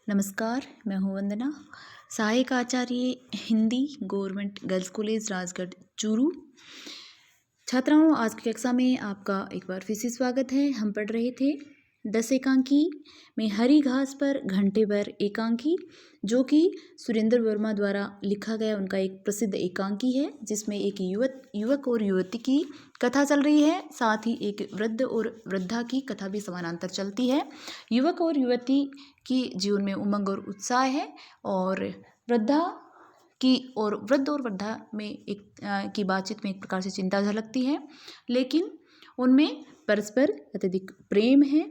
नमस्कार, मैं हूँ वंदना, सहायक आचार्य Hindi, government girls college Rajgarh Churu. छात्राओं, आज की कक्षा में आपका एक बार फिर से स्वागत है। हम पढ़ रहे थे 10 एकांकी में हरी घास पर घंटे भर एकांकी, जो कि सुरेंद्र वर्मा द्वारा लिखा गया उनका एक प्रसिद्ध एकांकी है, जिसमें एक युवक और युवती की कथा चल रही है, साथ ही एक वृद्ध और वृद्धा की कथा भी समानांतर चलती है। युवक और युवती की जीवन में उमंग और उत्साह है, और वृद्धा की और वृद्ध और वृद्धा में की बातचीत में एक प्रकार से चिंता झलकती है, लेकिन उनमें परस्पर अत्यधिक प्रेम है।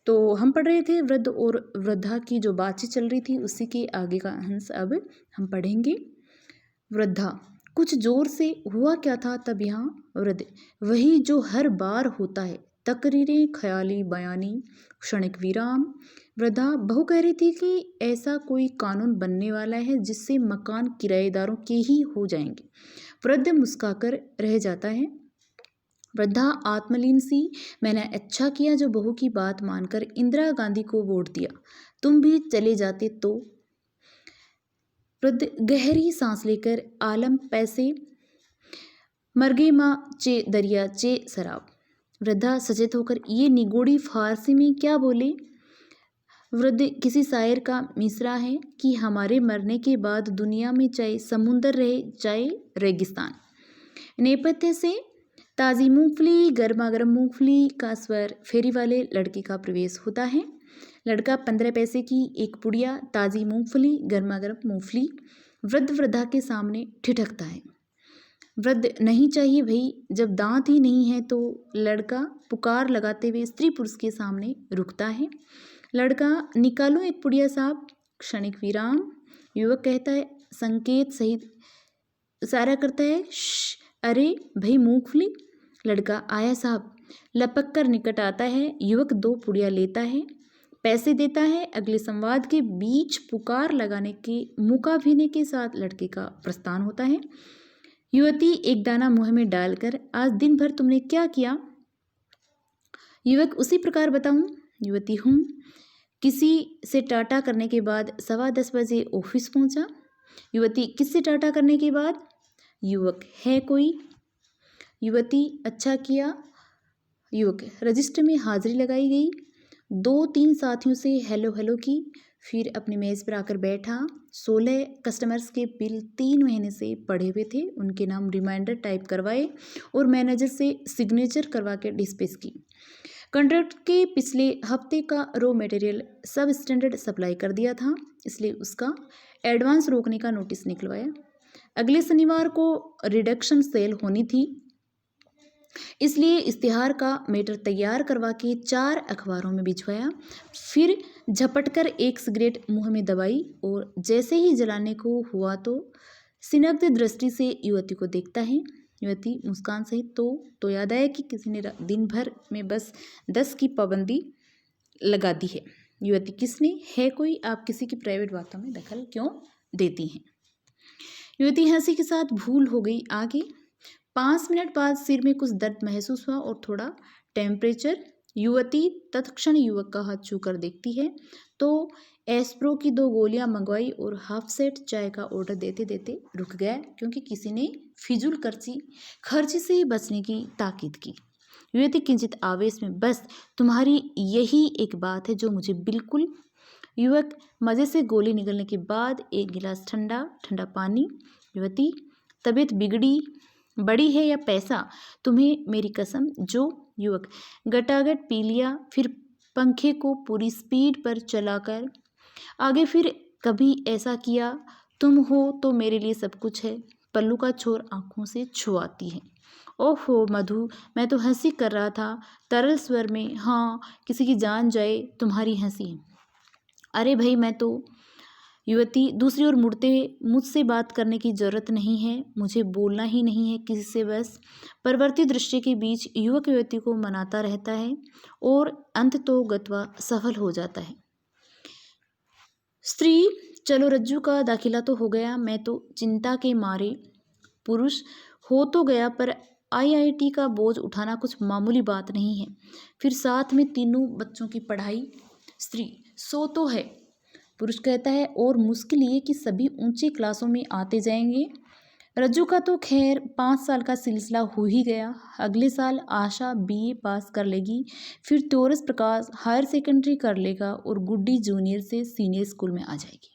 तो हम पढ़ रहे थे वृद्ध और वृद्धा की जो बातचीत चल रही थी, उसी के आगे का अंश अब हम पढ़ेंगे। वृद्धा: कुछ जोर से हुआ क्या था तब यहाँ? वृद्ध: वही जो हर बार होता है, तकरीरें, ख्याली बयानी, क्षणिक विराम। वृद्धा: बहू कह रही थी कि ऐसा कोई कानून बनने वाला है जिससे मकान किराएदारों के ही हो जाएंगे। वृद्ध मुस्कुराकर रह जाता है। वृद्धा आत्मलीन सी: मैंने अच्छा किया जो बहू की बात मानकर इंदिरा गांधी को वोट दिया, तुम भी चले जाते तो। वृद्ध गहरी सांस लेकर: आलम पैसे, मरगे माँ चे दरिया चे शराब। वृद्धा सचेत होकर: ये निगोड़ी फारसी में क्या बोले? वृद्ध: किसी शायर का मिसरा है कि हमारे मरने के बाद दुनिया में चाहे समुंदर रहे चाहे रेगिस्तान। नेपथ्य से ताज़ी मूंगफली, गर्मा गर्म मूंगफली का स्वर, फेरी वाले लड़के का प्रवेश होता है। लड़का 15 पैसे की एक पुड़िया, ताज़ी मूंगफली, गर्मा गर्म मूंगफली, वृद्ध वृद्धा के सामने ठिठकता है। वृद्ध: नहीं चाहिए भाई, जब दांत ही नहीं है तो। लड़का पुकार लगाते हुए स्त्री पुरुष के सामने रुकता है। लड़का: निकालो एक पुड़िया साहब। क्षणिक विराम। युवक कहता है, संकेत सहित इशारा करता है, अरे भाई मूंगफली। लड़का: आया साहब। लपक कर निकट आता है। युवक 2 पुड़िया लेता है, पैसे देता है। अगले संवाद के बीच पुकार लगाने के मुका भीने के साथ लड़के का प्रस्थान होता है। युवती एक दाना मुंह में डालकर: आज दिन भर तुमने क्या किया? युवक: उसी प्रकार बताऊं? युवती: हूँ। किसी से टाटा करने के बाद 10:15 बजे ऑफिस पहुंचा। युवती: किससे टाटा करने के बाद? युवक: है कोई? युवती: अच्छा किया। युवक: रजिस्टर में हाजिरी लगाई गई। 2-3 साथियों से हेलो हेलो की, फिर अपनी मेज़ पर आकर बैठा। 16 कस्टमर्स के बिल 3 महीने से पड़े हुए थे, उनके नाम रिमाइंडर टाइप करवाए और मैनेजर से सिग्नेचर करवा के डिस्पैच की। कॉन्ट्रैक्ट के पिछले हफ्ते का रॉ मटेरियल सब स्टैंडर्ड सप्लाई कर दिया था, इसलिए उसका एडवांस रोकने का नोटिस निकलवाया। अगले शनिवार को रिडक्शन सेल होनी थी, इसलिए इश्तिहार का मैटर तैयार करवा के 4 अखबारों में भिजवाया। फिर झपटकर एक सिगरेट मुंह में दबाई और जैसे ही जलाने को हुआ तो सिनग्ध दृष्टि से युवती को देखता है। युवती मुस्कान सहित तो याद आया कि किसी ने दिन भर में बस 10 की पाबंदी लगा दी है। युवती: किसने? है कोई? आप किसी की प्राइवेट बातों में दखल क्यों देती हैं? युवती हंसी के साथ: भूल हो गई। आगे? 5 मिनट बाद सिर में कुछ दर्द महसूस हुआ और थोड़ा टेम्परेचर। युवती तत्क्षण युवक का हाथ छूकर देखती है तो एस्प्रो की 2 गोलियां मंगवाई और हाफ सेट चाय का ऑर्डर देते देते रुक गया, क्योंकि किसी ने फिजूल खर्ची से बचने की ताकीद की। युवती किंचित आवेश में: बस तुम्हारी यही एक बात है जो मुझे बिल्कुल। युवक मज़े से गोली निगलने के बाद एक गिलास ठंडा ठंडा पानी। युवती: तबीयत बिगड़ी बड़ी है या पैसा? तुम्हें मेरी कसम। जो? युवक गटागट पी लिया, फिर पंखे को पूरी स्पीड पर चलाकर आगे। फिर कभी ऐसा किया? तुम हो तो मेरे लिए सब कुछ है। पल्लू का छोर आंखों से छुआती है। ओहो मधु, मैं तो हंसी कर रहा था। तरल स्वर में: हाँ, किसी की जान जाए तुम्हारी हंसी। अरे भाई मैं तो। युवती दूसरी ओर मुड़ते: मुझसे बात करने की जरूरत नहीं है, मुझे बोलना ही नहीं है किसी से। बस। परवर्ती दृश्य के बीच युवक युवती को मनाता रहता है और अंत तो गत्वा सफल हो जाता है। स्त्री: चलो रज्जू का दाखिला तो हो गया। मैं तो चिंता के मारे। पुरुष: हो तो गया, पर आईआईटी का बोझ उठाना कुछ मामूली बात नहीं है, फिर साथ में तीनों बच्चों की पढ़ाई। स्त्री: सो तो है, पुरुष कहता है और मुश्किल ये कि सभी ऊंची क्लासों में आते जाएंगे। रज्जू का तो खैर 5 साल का सिलसिला हो ही गया। अगले साल आशा बीए पास कर लेगी, फिर तोरस प्रकाश हायर सेकेंडरी कर लेगा और गुड्डी जूनियर से सीनियर स्कूल में आ जाएगी।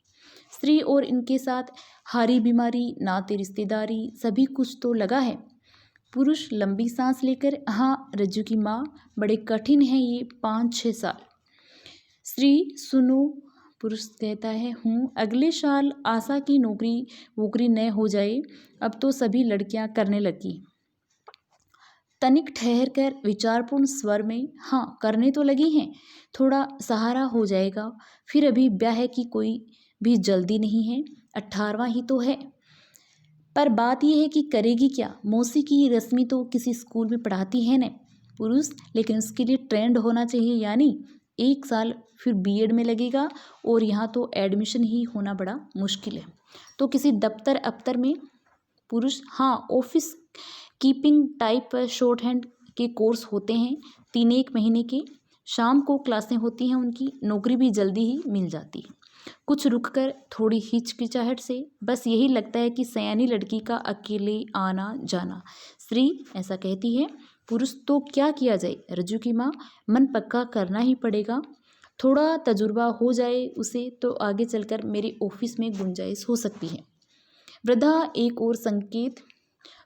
स्त्री और इनके साथ हारी बीमारी, नाते रिश्तेदारी, सभी कुछ तो लगा है। पुरुष लंबी सांस लेकर, हाँ रज्जू की माँ, बड़े कठिन है ये 5-6 साल। स्त्री सुनो, पुरुष कहता है हूँ, अगले साल आशा की नौकरी न हो जाए, अब तो सभी लड़कियां करने लगी। तनिक ठहर कर विचारपूर्ण स्वर में, हाँ करने तो लगी हैं, थोड़ा सहारा हो जाएगा, फिर अभी ब्याह की कोई भी जल्दी नहीं है, 18वां ही तो है। पर बात यह है कि करेगी क्या, मौसी की रश्मि तो किसी स्कूल में पढ़ाती है न। पुरुष, लेकिन उसके लिए ट्रेंड होना चाहिए, यानी 1 साल फिर बीएड में लगेगा और यहाँ तो एडमिशन ही होना बड़ा मुश्किल है, तो किसी दफ्तर अफ्तर में। पुरुष, हाँ office keeping type short hand के कोर्स होते हैं 3-1 महीने के, शाम को क्लासें होती हैं उनकी, नौकरी भी जल्दी ही मिल जाती है। कुछ रुककर, थोड़ी हिचकिचाहट से, बस यही लगता है कि सयानी लड़की का अकेले आना जाना। स्त्री ऐसा कहती है। पुरुष, तो क्या किया जाए रज्जू की माँ, मन पक्का करना ही पड़ेगा, थोड़ा तजुर्बा हो जाए उसे तो आगे चलकर मेरे ऑफिस में गुंजाइश हो सकती है। वृद्धा एक और संकेत।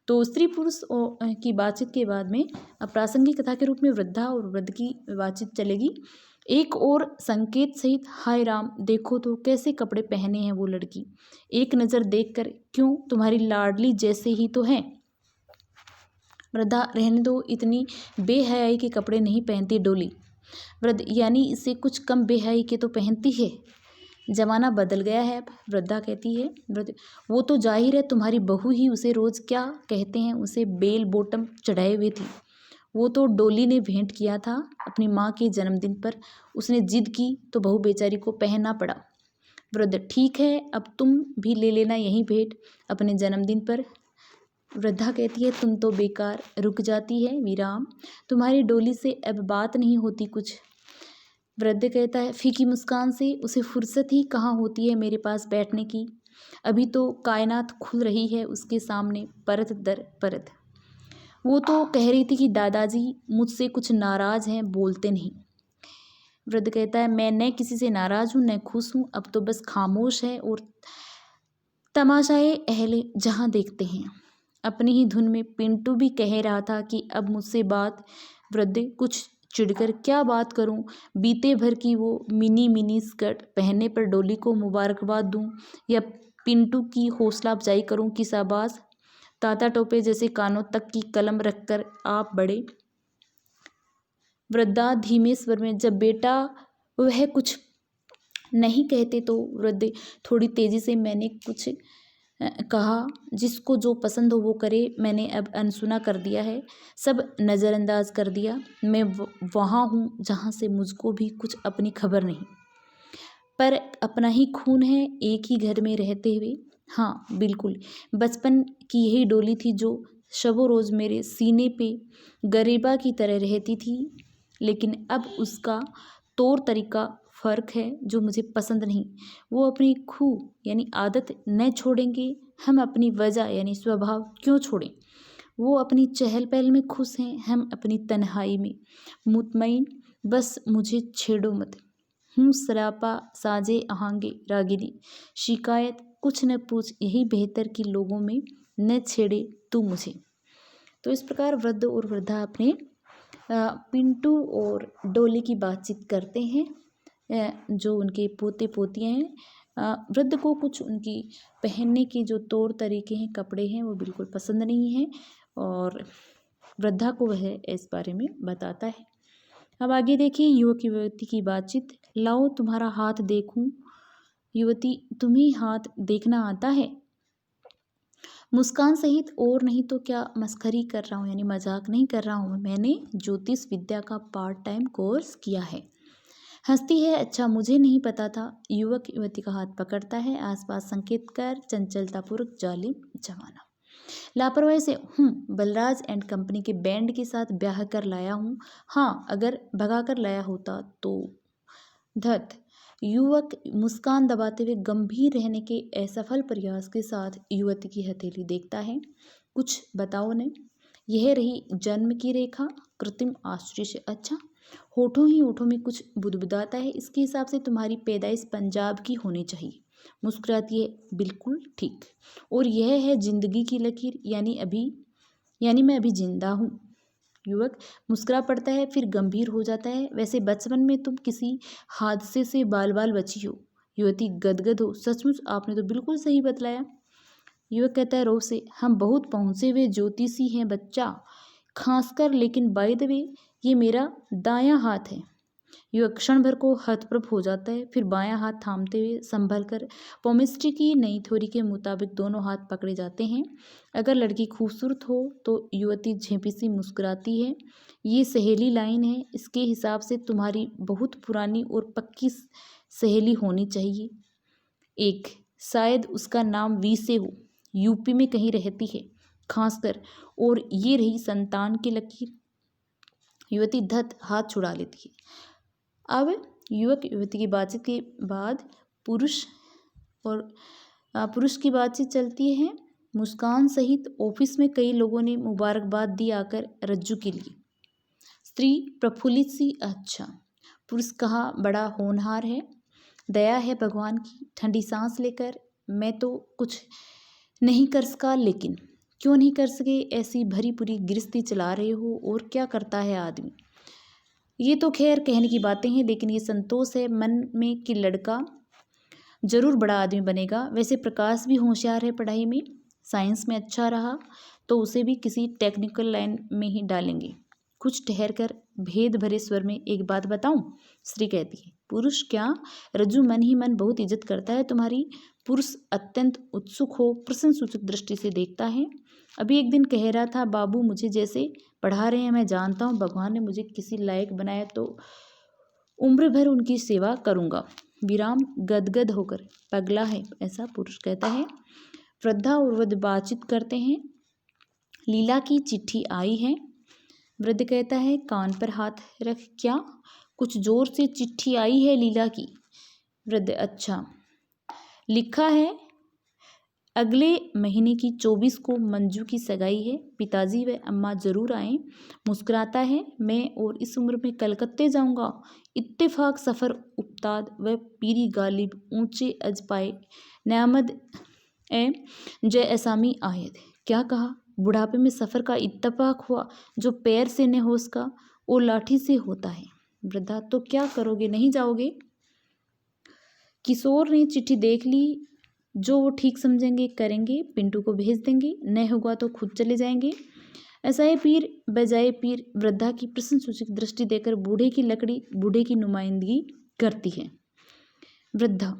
तो स्त्री पुरुष की बातचीत के बाद में अप्रासंगिक कथा के रूप में वृद्धा और वृद्ध की बातचीत चलेगी। एक और संकेत सहित, हाय राम, देखो तो कैसे कपड़े पहने हैं वो लड़की, एक नज़र देखकर, क्यों तुम्हारी लाडली जैसे ही तो हैं। वृद्धा, रहने दो, इतनी बेहयाई के कपड़े नहीं पहनती डोली। वृद्ध, यानी इसे कुछ कम बेहयाई के तो पहनती है, जमाना बदल गया है अब। वृद्धा कहती है। वृद्ध, वो तो जाहिर है तुम्हारी बहू ही उसे रोज़ क्या कहते हैं, उसे बेल बॉटम चढ़ाए हुए थी, वो तो डोली ने भेंट किया था अपनी माँ के जन्मदिन पर, उसने जिद की तो बहू बेचारी को पहनना पड़ा। वृद्ध, ठीक है, अब तुम भी ले लेना यही भेंट अपने जन्मदिन पर। वृद्धा कहती है, तुम तो बेकार, रुक जाती है विराम, तुम्हारी डोली से अब बात नहीं होती कुछ। वृद्ध कहता है फीकी मुस्कान से, उसे फुर्सत ही कहाँ होती है मेरे पास बैठने की, अभी तो कायनात खुल रही है उसके सामने परत दर परत। वो तो कह रही थी कि दादाजी मुझसे कुछ नाराज़ हैं, बोलते नहीं। वृद्ध कहता है मैं न किसी से नाराज़ हूँ न खुश हूँ, अब तो बस खामोश है और तमाशाए अहले जहाँ देखते हैं। अपनी ही धुन में पिंटू भी कह रहा था कि अब मुझसे बात। वृद्ध कुछ चिढ़कर, क्या बात करूं, बीते भर की वो मिनी स्कर्ट पहनने पर डोली को मुबारकबाद दूं या पिंटू की हौसला अफजाई करूं कि शाबाश, ताता टोपे जैसे कानों तक की कलम रखकर आप बड़े। वृद्धा धीमे स्वर में, जब बेटा वह कुछ नहीं कहते तो। वृद्ध थोड़ी तेजी से, मैंने कुछ कहा, जिसको जो पसंद हो वो करे, मैंने अब अनसुना कर दिया है, सब नज़रअंदाज कर दिया, मैं वहाँ हूँ जहाँ से मुझको भी कुछ अपनी खबर नहीं, पर अपना ही खून है, एक ही घर में रहते हुए। हाँ बिल्कुल, बचपन की यही डोली थी जो शबो रोज़ मेरे सीने पे गरेबा की तरह रहती थी, लेकिन अब उसका तौर तरीका फ़र्क है जो मुझे पसंद नहीं। वो अपनी खू यानी आदत न छोड़ेंगे, हम अपनी वजह यानी स्वभाव क्यों छोड़ें। वो अपनी चहल पहल में खुश हैं, हम अपनी तन्हाई में मुतमईन, बस मुझे छेड़ो मत। हूँ सरापा साजे आहांगे रागिनी, शिकायत कुछ न पूछ, यही बेहतर कि लोगों में न छेड़े तू मुझे। तो इस प्रकार वृद्ध और वृद्धा अपने पिंटू और डोली की बातचीत करते हैं, जो उनके पोते पोतियाँ हैं। वृद्ध को कुछ उनकी पहनने के जो तौर तरीके हैं, कपड़े हैं, वो बिल्कुल पसंद नहीं हैं और वृद्धा को वह इस बारे में बताता है। अब आगे देखिए युवक युवती की बातचीत। लाओ तुम्हारा हाथ देखूं। युवती, तुम्हें हाथ देखना आता है? मुस्कान सहित, और नहीं तो क्या मस्खरी कर रहा हूँ, यानी मजाक नहीं कर रहा हूँ, मैंने ज्योतिष विद्या का पार्ट टाइम कोर्स किया है। हंसती है, अच्छा मुझे नहीं पता था। युवक युवती का हाथ पकड़ता है, आसपास संकेत कर, चंचलतापूर्वक जालिम जमाना। लापरवाही से, बलराज एंड कंपनी के बैंड के साथ ब्याह कर लाया हूँ। हाँ, अगर भगा कर लाया होता तो। धत, युवक मुस्कान दबाते हुए गंभीर रहने के असफल प्रयास के साथ युवती की हथेली देखता है। कुछ बताओ ने। यह रही जन्म की रेखा। कृत्रिम आश्चर्य से अच्छा, होठों ही होठों में कुछ बुदबुदाता है। इसके हिसाब से तुम्हारी पैदाइश पंजाब की होनी चाहिए। मुस्कुराती है, बिल्कुल ठीक। और यह है जिंदगी की लकीर, यानी मैं अभी जिंदा हूँ। युवक मुस्कुरा पड़ता है, फिर गंभीर हो जाता है। वैसे बचपन में तुम किसी हादसे से बाल बाल बची हो। युवती गदगद हो, सचमुच आपने तो बिल्कुल सही बतलाया। युवक कहता है रोब से, हम बहुत पहुँचे हुए ज्योतिषी हैं बच्चा, खासकर, लेकिन बाय द वे ये मेरा दायां हाथ है। युवक क्षण भर को हतप्रभ हो जाता है, फिर बायां हाथ थामते हुए संभल कर पोमिस्ट्री की नई थ्योरी के मुताबिक दोनों हाथ पकड़े जाते हैं। अगर लड़की खूबसूरत हो तो युवती झेंपी सी मुस्कुराती है। ये सहेली लाइन है, इसके हिसाब से तुम्हारी बहुत पुरानी और पक्की सहेली होनी चाहिए। एक, शायद उसका नाम वी से हो, यूपी में कहीं रहती है खासकर, और ये रही संतान की लकीर। युवती धत हाथ छुड़ा लेती है। अब युवक युवती की बातचीत के बाद पुरुष की बातचीत चलती है। मुस्कान सहित ऑफिस में कई लोगों ने मुबारकबाद दी आकर रज्जू के लिए। स्त्री प्रफुल्लित सी, अच्छा। पुरुष कहा, बड़ा होनहार है, दया है भगवान की। ठंडी सांस लेकर, मैं तो कुछ नहीं कर सका, लेकिन क्यों नहीं कर सके, ऐसी भरी पूरी गृहस्थी चला रहे हो, और क्या करता है आदमी। ये तो खैर कहने की बातें हैं, लेकिन ये संतोष है मन में कि लड़का जरूर बड़ा आदमी बनेगा। वैसे प्रकाश भी होशियार है पढ़ाई में, साइंस में अच्छा रहा तो उसे भी किसी टेक्निकल लाइन में ही डालेंगे। कुछ ठहर कर भेद भरे स्वर में, एक बात बताऊं, स्त्री कहती है। पुरुष क्या, रज्जू मन ही मन बहुत इज्जत करता है तुम्हारी। पुरुष अत्यंत उत्सुक हो प्रश्नसूचक दृष्टि से देखता है। अभी एक दिन कह रहा था, बाबू मुझे जैसे पढ़ा रहे हैं, मैं जानता हूँ भगवान ने मुझे किसी लायक बनाया तो उम्र भर उनकी सेवा करूँगा। विराम, गदगद होकर, पगला है, ऐसा पुरुष कहता है। वृद्धा और वृद्ध बातचीत करते हैं। लीला की चिट्ठी आई है। वृद्ध कहता है, कान पर हाथ रख, क्या, कुछ जोर से चिट्ठी आई है लीला की। वृद्ध, अच्छा। लिखा है, अगले महीने की 24 को मंजू की सगाई है, पिताजी व अम्मा जरूर आएं। मुस्कुराता है, मैं और इस उम्र में कलकत्ते जाऊंगा। इत्तेफाक सफ़र उस्ताद व पीरी गालिब ऊंचे अजपाए नेमद ए जय असामी आयद। क्या कहा, बुढ़ापे में सफ़र का इत्तेफाक हुआ, जो पैर से न हो उसका और लाठी से होता है। वृद्धा, तो क्या करोगे, नहीं जाओगे। किशोर ने चिट्ठी देख ली, जो वो ठीक समझेंगे करेंगे, पिंटू को भेज देंगे, न होगा तो खुद चले जाएंगे। ऐसा है पीर बजाय पीर। वृद्धा की प्रश्नसूचक दृष्टि देकर बूढ़े की लकड़ी बूढ़े की नुमाइंदगी करती है। वृद्धा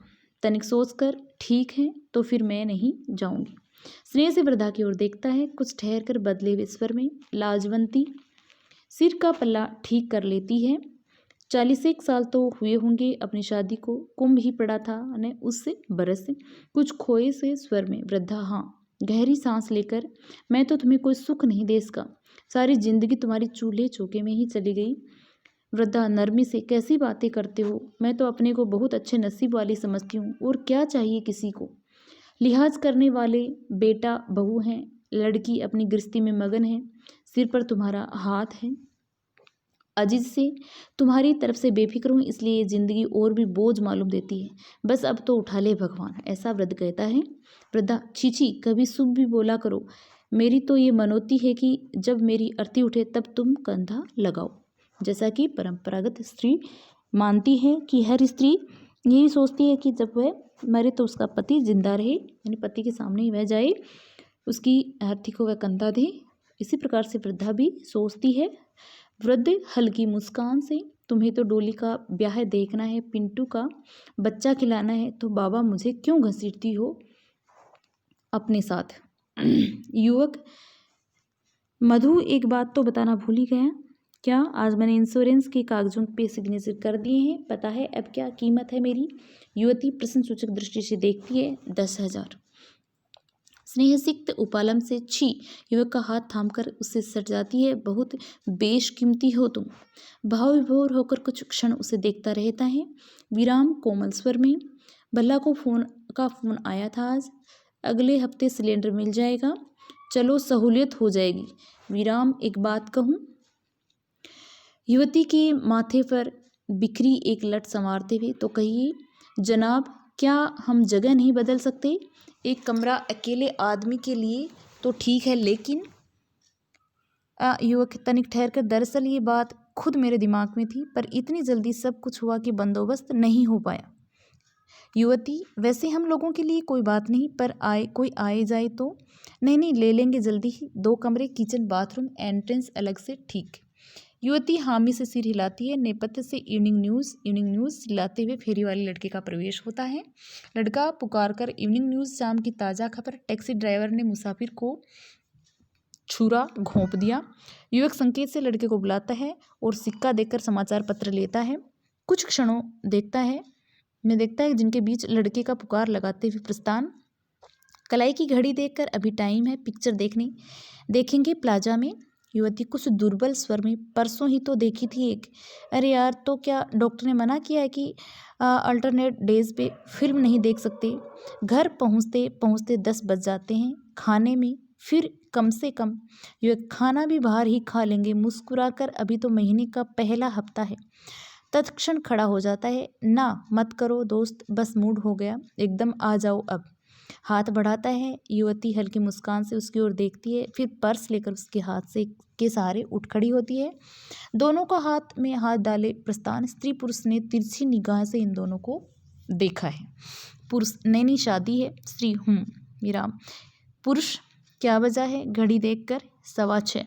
तनिक सोचकर, ठीक है तो फिर मैं नहीं जाऊंगी। स्नेह से वृद्धा की ओर देखता है, कुछ ठहर कर बदले हुए स्वर में, लाजवंती सिर का पल्ला ठीक कर लेती है। 41 साल तो हुए होंगे अपनी शादी को, कुंभ ही पड़ा था ने उससे बरस। कुछ खोए से स्वर में, वृद्धा, हाँ। गहरी सांस लेकर, मैं तो तुम्हें कोई सुख नहीं दे सका, सारी जिंदगी तुम्हारी चूल्हे चौके में ही चली गई। वृद्धा नरमी से, कैसी बातें करते हो, मैं तो अपने को बहुत अच्छे नसीब वाली समझती हूँ, और क्या चाहिए किसी को। लिहाज करने वाले बेटा बहू हैं, लड़की अपनी गृहस्थी में मगन है, सिर पर तुम्हारा हाथ है। अजीज से तुम्हारी तरफ से बेफिक्र हूँ, इसलिए ये जिंदगी और भी बोझ मालूम देती है। बस अब तो उठा ले भगवान, ऐसा वृद्ध कहता है। वृद्धा, छीछी, कभी शुभ भी बोला करो। मेरी तो ये मनोती है कि जब मेरी अर्थी उठे तब तुम कंधा लगाओ। जैसा कि परंपरागत स्त्री मानती है कि हर स्त्री यही सोचती है कि जब वह मरे तो उसका पति जिंदा रहे, यानी पति के सामने ही वह जाए, उसकी अर्थी को वह कंधा दे। इसी प्रकार से वृद्धा भी सोचती है। वृद्ध हल्की मुस्कान से, तुम्हें तो डोली का ब्याह देखना है, पिंटू का बच्चा खिलाना है, तो बाबा मुझे क्यों घसीटती हो अपने साथ। युवक, मधु एक बात तो बताना भूल ही गया, क्या, आज मैंने इंश्योरेंस के कागजों पे सिग्नेचर कर दिए हैं, पता है अब क्या कीमत है मेरी। युवती प्रश्नसूचक दृष्टि से देखती है। 10,000। स्नेहसिक्त उपालम से छी। युवक का हाथ थामकर उससे सट जाती है। बहुत बेशकीमती हो तुम। भाव विभोर होकर कुछ क्षण उसे देखता रहता है। विराम कोमल स्वर में, भल्ला को फोन आया था आज। अगले हफ्ते सिलेंडर मिल जाएगा। चलो सहूलियत हो जाएगी। विराम एक बात कहूँ। युवती के माथे पर बिखरी एक लट संवारते हुए, तो कहिए जनाब, क्या हम जगह नहीं बदल सकते? एक कमरा अकेले आदमी के लिए तो ठीक है, लेकिन युवक तनिक ठहर कर, दरअसल ये बात खुद मेरे दिमाग में थी, पर इतनी जल्दी सब कुछ हुआ कि बंदोबस्त नहीं हो पाया। युवती, वैसे हम लोगों के लिए कोई बात नहीं, पर कोई आए जाए तो? नहीं, ले लेंगे जल्दी ही। 2 कमरे, किचन, बाथरूम, एंट्रेंस अलग से, ठीक। युवती हामी से सिर हिलाती है। नेपथ्य से इवनिंग न्यूज़ हिलाते हुए फेरी वाले लड़के का प्रवेश होता है। लड़का पुकारकर इवनिंग न्यूज़, शाम की ताज़ा खबर। टैक्सी ड्राइवर ने मुसाफिर को छुरा घोंप दिया। युवक संकेत से लड़के को बुलाता है और सिक्का देकर समाचार पत्र लेता है। कुछ क्षणों देखता है जिनके बीच लड़के का पुकार लगाते हुए प्रस्थान। कलाई की घड़ी देखकर अभी टाइम है, पिक्चर देखेंगे प्लाजा में। युवती कुछ दुर्बल स्वर में, परसों ही तो देखी थी एक। अरे यार, तो क्या डॉक्टर ने मना किया है कि अल्टरनेट डेज पे फिल्म नहीं देख सकते? घर पहुंचते पहुंचते 10 बज जाते हैं। खाने में फिर कम से कम युवक, खाना भी बाहर ही खा लेंगे मुस्कुराकर, अभी तो महीने का पहला हफ्ता है। तत्क्षण खड़ा हो जाता है। ना मत करो दोस्त, बस मूड हो गया, एकदम आ जाओ अब। हाथ बढ़ाता है। युवती हल्की मुस्कान से उसकी ओर देखती है, फिर पर्स लेकर उसके हाथ के सहारे उठ खड़ी होती है। दोनों का हाथ में हाथ डाले प्रस्थान। स्त्री पुरुष ने तिरछी निगाह से इन दोनों को देखा है। पुरुष, नई शादी है। स्त्री, विराम। पुरुष, क्या वजह है? घड़ी देखकर 6:15।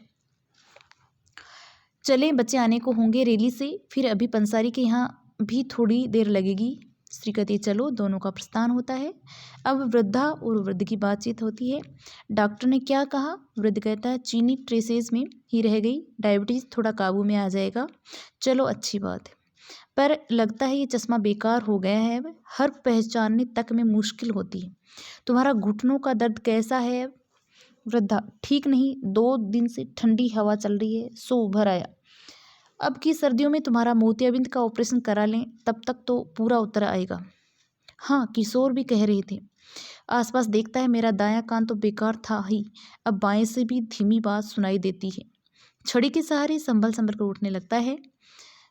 चले, बच्चे आने को होंगे रेली से, फिर अभी पंसारी के यहाँ भी थोड़ी देर लगेगी। स्त्री कहती है चलो। दोनों का प्रस्थान होता है। अब वृद्धा और वृद्ध की बातचीत होती है। डॉक्टर ने क्या कहा? वृद्ध कहता है चीनी ट्रेसेस में ही रह गई, डायबिटीज़ थोड़ा काबू में आ जाएगा। चलो, अच्छी बात है, पर लगता है ये चश्मा बेकार हो गया है। अब हर पहचानने तक में मुश्किल होती है। तुम्हारा घुटनों का दर्द कैसा है? वृद्धा, ठीक नहीं, 2 दिन से ठंडी हवा चल रही है, सो उभर आया। अब की सर्दियों में तुम्हारा मोतियाबिंद का ऑपरेशन करा लें, तब तक तो पूरा उतर आएगा। हाँ, किशोर भी कह रहे थे। आसपास देखता है, मेरा दायां कान तो बेकार था ही, अब बाएं से भी धीमी बात सुनाई देती है। छड़ी के सहारे संभल कर उठने लगता है।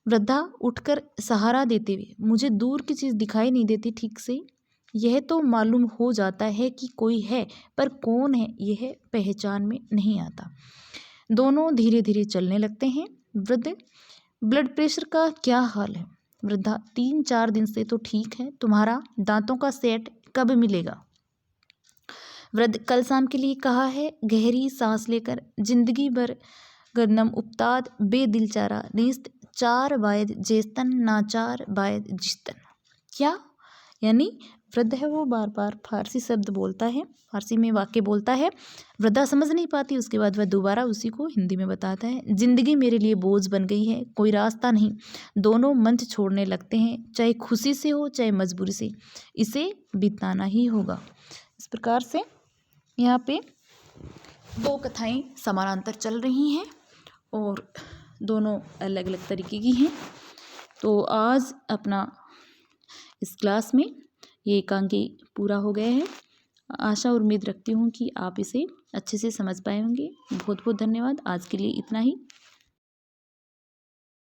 वृद्धा उठकर सहारा देते हुए, मुझे दूर की चीज़ दिखाई नहीं देती ठीक से। यह तो मालूम हो जाता है कि कोई है, पर कौन है यह पहचान में नहीं आता। दोनों धीरे धीरे चलने लगते हैं। वृद्ध, ब्लड प्रेशर का क्या हाल है? वृद्धा, 3-4 दिन से तो ठीक है। तुम्हारा दांतों का सेट कब मिलेगा? वृद्ध, कल शाम के लिए कहा है। गहरी सांस लेकर, जिंदगी भर गन्नम उपताद बेदिलचारा नेस्त 4 बायद जेस्तन नाचार बायद जिस्तन। क्या यानी? वृद्ध है वो बार बार फारसी शब्द बोलता है, फारसी में वाक्य बोलता है। वृद्धा समझ नहीं पाती। उसके बाद वह दोबारा उसी को हिंदी में बताता है। जिंदगी मेरे लिए बोझ बन गई है, कोई रास्ता नहीं। दोनों मंच छोड़ने लगते हैं, चाहे खुशी से हो चाहे मजबूरी से, इसे बिताना ही होगा। इस प्रकार से यहाँ पे 2 कथाएं समानांतर चल रही हैं और दोनों अलग अलग तरीके की हैं। तो आज अपना इस क्लास में ये एकांकी पूरा हो गया है। आशा और उम्मीद रखती हूँ कि आप इसे अच्छे से समझ पाए होंगे। बहुत बहुत धन्यवाद। आज के लिए इतना ही।